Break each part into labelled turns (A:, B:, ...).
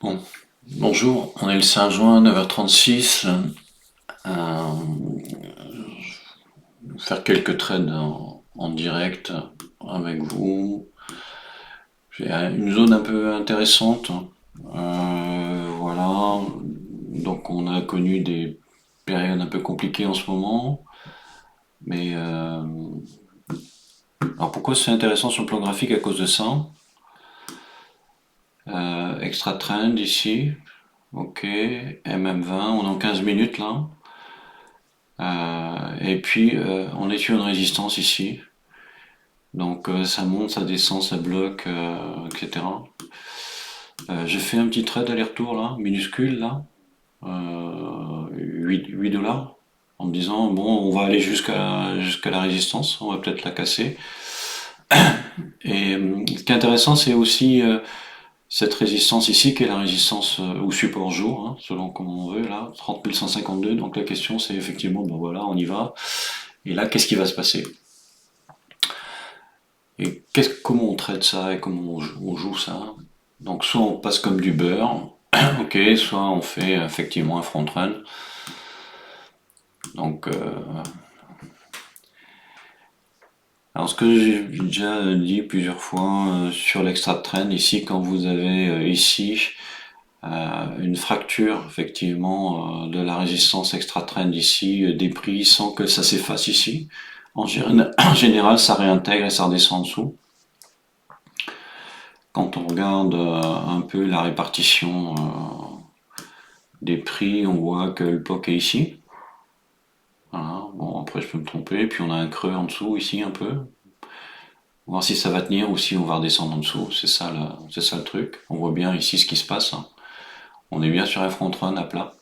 A: Bon, bonjour, on est le 5 juin, 9h36. Euh, faire quelques trades en direct avec vous. J'ai une zone un peu intéressante. Voilà, donc on a connu des périodes un peu compliquées en ce moment. Mais alors pourquoi c'est intéressant sur le plan graphique à cause de ça? Extra trend ici, ok, MM20, on est en 15 minutes là. Et puis on est sur une résistance ici. Donc ça monte, ça descend, ça bloque, etc. J'ai fait un petit trade aller-retour là, minuscule là, 8 dollars, en me disant bon on va aller jusqu'à la résistance, on va peut-être la casser. Et ce qui est intéressant c'est aussi cette résistance ici qui est la résistance ou support jour, hein, selon comment on veut là, 30 152. Donc la question c'est effectivement bon voilà on y va. Et là qu'est-ce qui va se passer? Et comment on traite ça et comment on joue ça? Donc soit on passe comme du beurre, ok, soit on fait effectivement un front run. Donc, alors ce que j'ai déjà dit plusieurs fois sur l'extra trend ici, quand vous avez ici une fracture effectivement de la résistance extra trend ici, des prix sans que ça s'efface ici. En général, ça réintègre et ça redescend en dessous. Quand on regarde un peu la répartition des prix, on voit que le POC est ici. Voilà. Bon, après, je peux me tromper. Puis on a un creux en dessous, ici, un peu. Voir si ça va tenir ou si on va redescendre en dessous. C'est ça le truc. On voit bien ici ce qui se passe. On est bien sur un front run à plat.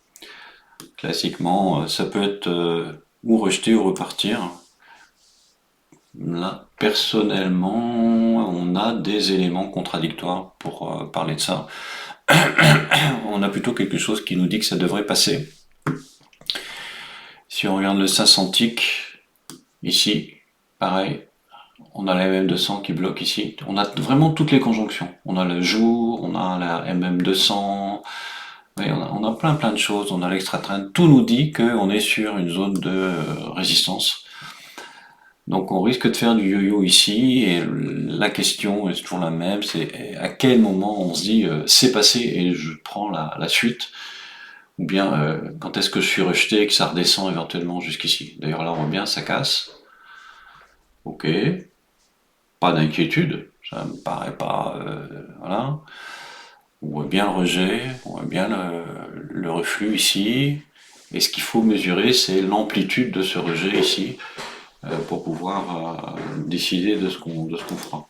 A: Classiquement, ça peut être ou rejeter ou repartir. Là, personnellement, on a des éléments contradictoires pour parler de ça. On a plutôt quelque chose qui nous dit que ça devrait passer. Si on regarde le 500 tick, ici, pareil, on a la MM200 qui bloque ici. On a vraiment toutes les conjonctions. On a le jour, on a la MM200, oui, on a plein de choses. On a l'extra trend. Tout nous dit qu'on est sur une zone de résistance. Donc on risque de faire du yo-yo ici. Et la question est toujours la même, c'est à quel moment on se dit c'est passé et je prends la suite. Ou bien quand est-ce que je suis rejeté et que ça redescend éventuellement jusqu'ici. D'ailleurs là on voit bien, ça casse. Ok, pas d'inquiétude, ça me paraît pas... voilà. On voit bien le rejet, on voit bien le reflux ici. Et ce qu'il faut mesurer, c'est l'amplitude de ce rejet ici pour pouvoir décider de ce qu'on fera.